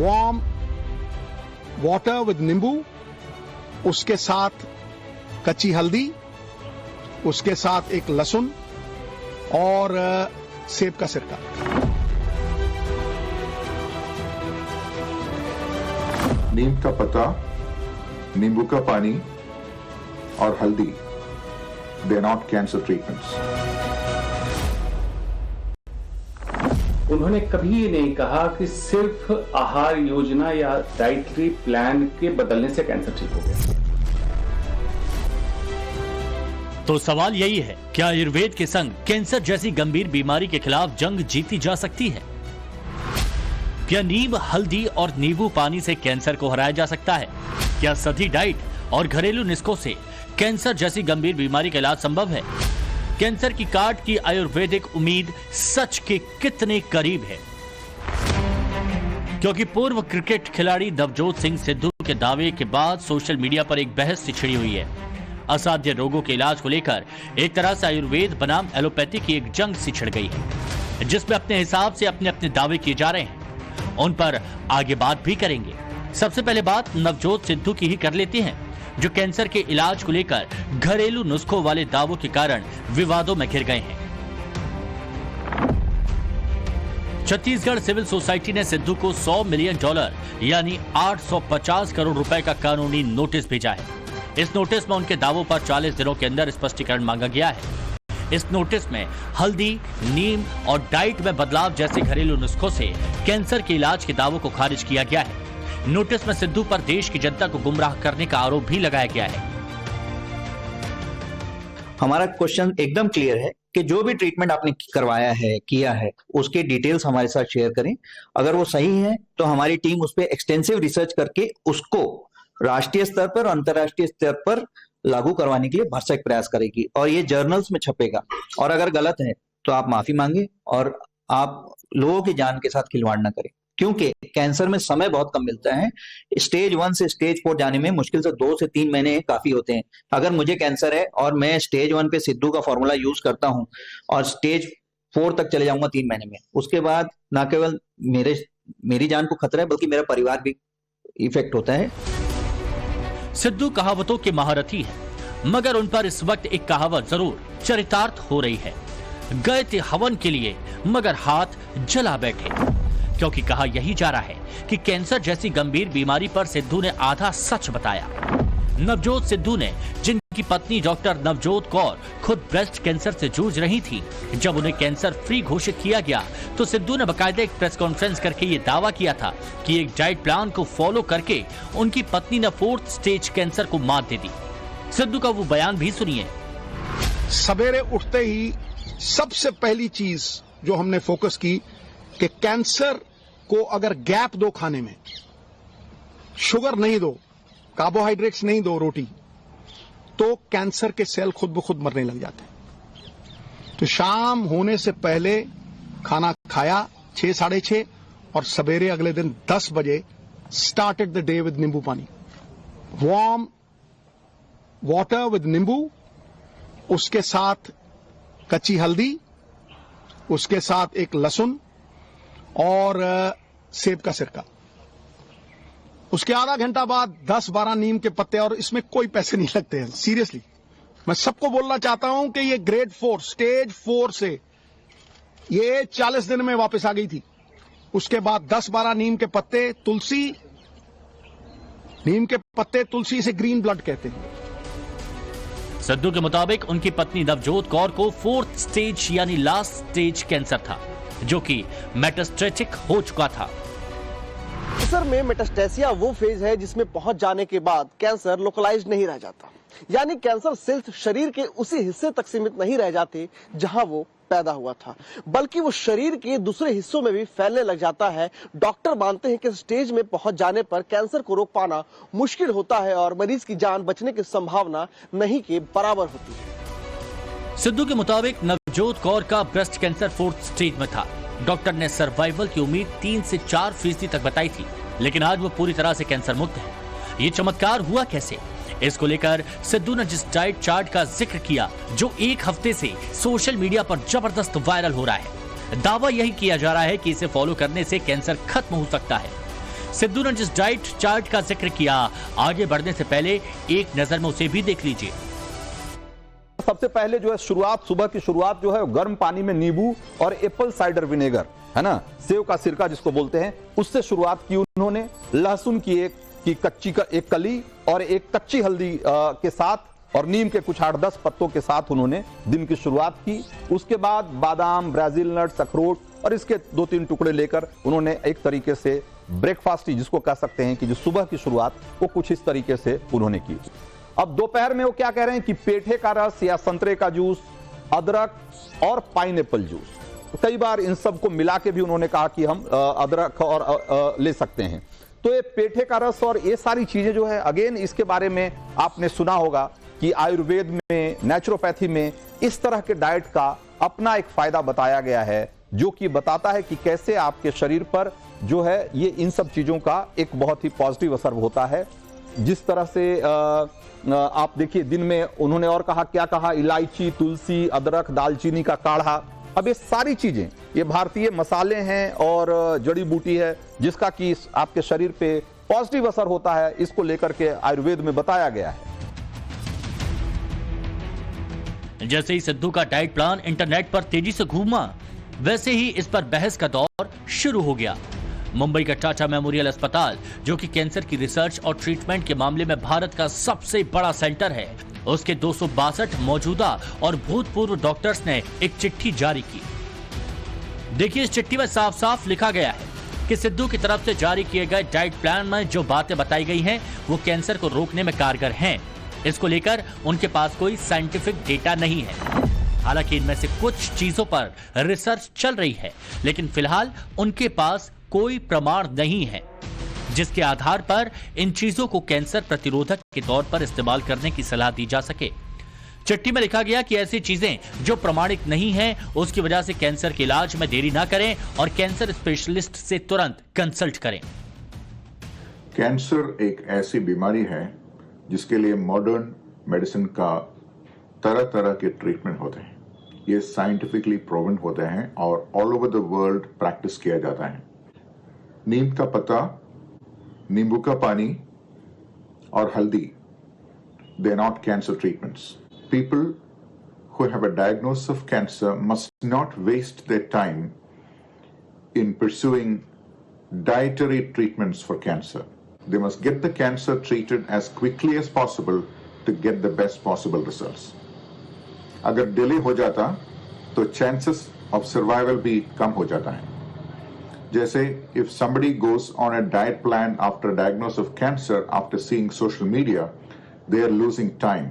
Warm water with नींबू, उसके साथ कच्ची हल्दी, उसके साथ एक लहसुन और सेब का सिरका। नीम का पत्ता, नींबू का पानी और हल्दी, they are not cancer treatments. उन्होंने कभी ये नहीं कहा कि सिर्फ आहार योजना या डाइटरी प्लान के बदलने से कैंसर ठीक हो गया। तो सवाल यही है, क्या आयुर्वेद के संग कैंसर जैसी गंभीर बीमारी के खिलाफ जंग जीती जा सकती है? क्या नीम, हल्दी और नींबू पानी से कैंसर को हराया जा सकता है? क्या सधी डाइट और घरेलू नुस्खों से कैंसर जैसी गंभीर बीमारी का इलाज संभव है? कैंसर की काट की आयुर्वेदिक उम्मीद सच के कितने करीब है? क्योंकि पूर्व क्रिकेट खिलाड़ी नवजोत सिंह सिद्धू के दावे के बाद सोशल मीडिया पर एक बहस सी छिड़ी हुई है। असाध्य रोगों के इलाज को लेकर एक तरह से आयुर्वेद बनाम एलोपैथी की एक जंग सी छिड़ गई है, जिसमें अपने हिसाब से अपने अपने दावे किए जा रहे हैं। उन पर आगे बात भी करेंगे। सबसे पहले बात नवजोत सिद्धू की ही कर लेते हैं, जो कैंसर के इलाज को लेकर घरेलू नुस्खों वाले दावों के कारण विवादों में घिर गए हैं। छत्तीसगढ़ सिविल सोसाइटी ने सिद्धू को $100 मिलियन यानी 850 करोड़ रुपए का कानूनी नोटिस भेजा है। इस नोटिस में उनके दावों पर 40 दिनों के अंदर स्पष्टीकरण मांगा गया है। इस नोटिस में हल्दी, नीम और डाइट में बदलाव जैसे घरेलू नुस्खों से कैंसर के इलाज के दावों को खारिज किया गया है। नोटिस में सिद्धू पर देश की जनता को गुमराह करने का आरोप भी लगाया गया है। हमारा क्वेश्चन एकदम क्लियर है कि जो भी ट्रीटमेंट आपने करवाया है, किया है, उसके डिटेल्स हमारे साथ शेयर करें। अगर वो सही है तो हमारी टीम उस पर एक्सटेंसिव रिसर्च करके उसको राष्ट्रीय स्तर पर और अंतर्राष्ट्रीय स्तर पर लागू करवाने के लिए भरसक प्रयास करेगी और ये जर्नल्स में छपेगा। और अगर गलत है तो आप माफी मांगे और आप लोगों की जान के साथ खिलवाड़ ना करें, क्योंकि कैंसर में समय बहुत कम मिलता है। स्टेज 1 से स्टेज 4 जाने में मुश्किल से 2 से 3 महीने काफी होते हैं। अगर मुझे कैंसर है और मैं स्टेज 1 पे सिद्धू का फॉर्मूला यूज करता हूं और स्टेज 4 तक चले जाऊंगा 3 महीने में, उसके बाद न केवल मेरी जान को खतरा है बल्कि मेरा परिवार भी इफेक्ट होता है। सिद्धू कहावतों के महारथी है, मगर उन पर इस वक्त एक कहावत जरूर चरितार्थ हो रही है। गए थे हवन के लिए मगर हाथ जला बैठे, क्योंकि कहा यही जा रहा है कि कैंसर जैसी गंभीर बीमारी पर सिद्धू ने आधा सच बताया। नवजोत सिद्धू ने, जिनकी पत्नी डॉक्टर नवजोत कौर खुद ब्रेस्ट कैंसर से जूझ रही थी, जब उन्हें कैंसर फ्री घोषित किया गया तो सिद्धू ने बाकायदा एक प्रेस कॉन्फ्रेंस करके ये दावा किया था कि एक डाइट प्लान को फॉलो करके उनकी पत्नी ने 4th स्टेज कैंसर को मात दे दी। सिद्धू का वो बयान भी सुनिए। सवेरे उठते ही सबसे पहली चीज जो हमने फोकस की कि कैंसर को अगर गैप दो खाने में, शुगर नहीं दो, कार्बोहाइड्रेट्स नहीं दो रोटी, तो कैंसर के सेल खुद ब खुद मरने लग जाते हैं। तो शाम होने से पहले खाना खाया 6, 6:30 और सवेरे अगले दिन 10 बजे स्टार्टेड द डे विद नींबू पानी, वार्म वाटर विद नींबू, उसके साथ कच्ची हल्दी, उसके साथ एक लहसुन और सेब का सिरका। उसके आधा घंटा बाद 10-12 नीम के पत्ते, और इसमें कोई पैसे नहीं लगते हैं। सीरियसली मैं सबको बोलना चाहता हूं कि ये ग्रेड 4 स्टेज 4 से ये 40 दिन में वापस आ गई थी। उसके बाद 10-12 नीम के पत्ते, तुलसी, नीम के पत्ते, तुलसी से ग्रीन ब्लड कहते हैं। सिद्धू के मुताबिक उनकी पत्नी नवजोत कौर को 4th स्टेज यानी लास्ट स्टेज कैंसर था, जो कि मेटास्टेटिक हो चुका था। कैंसर में मेटास्टेसिया वो फेज है जिसमें पहुंच जाने के बाद कैंसर लोकलाइज्ड नहीं रह जाता, यानी कैंसर सेल्स शरीर के उसी हिस्से तक सीमित नहीं रह जाते जहां वो पैदा हुआ था, बल्कि वो शरीर के दूसरे हिस्सों में भी फैलने लग जाता है। डॉक्टर मानते हैं कि स्टेज में पहुंच जाने पर कैंसर को रोक पाना मुश्किल होता है और मरीज की जान बचने की संभावना नहीं के बराबर होती है। सिद्धू के मुताबिक नवजोत कौर का ब्रेस्ट कैंसर 4th स्टेज में था। डॉक्टर ने सर्वाइवल की उम्मीद 3 से 4% तक बताई थी, लेकिन आज वो पूरी तरह से कैंसर मुक्त है। ये चमत्कार हुआ कैसे? इसको लेकर सिद्धू ने जिस डाइट चार्ट का जिक्र किया, जो 1 हफ्ते से सोशल मीडिया पर जबरदस्त वायरल हो रहा है, दावा यही किया जा रहा है कि इसे फॉलो करने से कैंसर खत्म हो सकता है। सिद्धू ने जिस डाइट चार्ट का जिक्र किया, आगे बढ़ने से पहले एक नजर में उसे भी देख लीजिए। सबसे पहले जो है शुरुआत, सुबह की शुरुआत जो है गर्म पानी में नींबू और एप्पल साइडर विनेगर, है ना, सेव का सिरका जिसको बोलते हैं, उससे शुरुआत की उन्होंने। लहसुन की एक कली और एक कच्ची हल्दी के साथ और नीम के कुछ 8-10 पत्तों के साथ उन्होंने दिन की शुरुआत की। उसके बाद बादाम, ब्राजील नट्स, अखरोट और इसके 2-3 टुकड़े लेकर उन्होंने एक तरीके से ब्रेकफास्ट ही जिसको कह सकते हैं कि जो सुबह की शुरुआत वो कुछ इस तरीके से उन्होंने की। अब दोपहर में वो क्या कह रहे हैं कि पेठे का रस या संतरे का जूस, अदरक और पाइनएप्पल जूस, कई बार इन सब को मिला के भी उन्होंने कहा कि हम अदरक और ले सकते हैं। तो ये पेठे का रस और ये सारी चीजें जो है, अगेन इसके बारे में आपने सुना होगा कि आयुर्वेद में, नेचुरोपैथी में इस तरह के डाइट का अपना एक फायदा बताया गया है, जो कि बताता है कि कैसे आपके शरीर पर जो है ये इन सब चीजों का एक बहुत ही पॉजिटिव असर होता है। जिस तरह से आप देखिए, दिन में उन्होंने और कहा, क्या कहा, इलायची, तुलसी, अदरक, दालचीनी का काढ़ा। अब ये सारी चीजें, ये भारतीय मसाले हैं और जड़ी बूटी है जिसका कि आपके शरीर पे पॉजिटिव असर होता है, इसको लेकर के आयुर्वेद में बताया गया है। जैसे ही सिद्धू का डाइट प्लान इंटरनेट पर तेजी से घूमा, वैसे ही इस पर बहस का दौर शुरू हो गया। मुंबई का टाटा मेमोरियल अस्पताल, जो कि कैंसर की रिसर्च और ट्रीटमेंट के मामले में भारत का सबसे बड़ा सेंटर है, उसके 262 मौजूदा और भूतपूर्व डॉक्टर्स ने एक चिट्ठी जारी की। देखिए, इस चिट्ठी में साफ साफ लिखा गया है कि सिद्धू की तरफ से जारी किए गए डाइट प्लान में जो बातें बताई गई हैं, वो कैंसर को रोकने में कारगर हैं। इसको लेकर उनके पास कोई साइंटिफिक डेटा नहीं है। हालांकि इनमें से कुछ चीजों पर रिसर्च चल रही है, लेकिन फिलहाल उनके पास कोई प्रमाण नहीं है जिसके आधार पर इन चीजों को कैंसर प्रतिरोधक के तौर पर इस्तेमाल करने की सलाह दी जा सके। चिट्ठी में लिखा गया कि ऐसी चीजें जो प्रमाणित नहीं हैं, उसकी वजह से कैंसर के इलाज में देरी ना करें और कैंसर स्पेशलिस्ट से तुरंत कंसल्ट करें। कैंसर एक ऐसी बीमारी है जिसके लिए मॉडर्न मेडिसिन का तरह तरह के ट्रीटमेंट होते हैं। ये साइंटिफिकली प्रूवन होते हैं और all over the world practice किया जाता है। नीम का पत्ता, नींबू का पानी और हल्दी, they are not cancer treatments. People who have a diagnosis of cancer must not waste their time in pursuing dietary treatments for cancer. They must get the cancer treated as quickly as possible to get the best possible results. अगर delay हो जाता तो chances of survival भी कम हो जाता है। जैसे if somebody goes on a diet plan after diagnosis of cancer after seeing social media, they are losing time.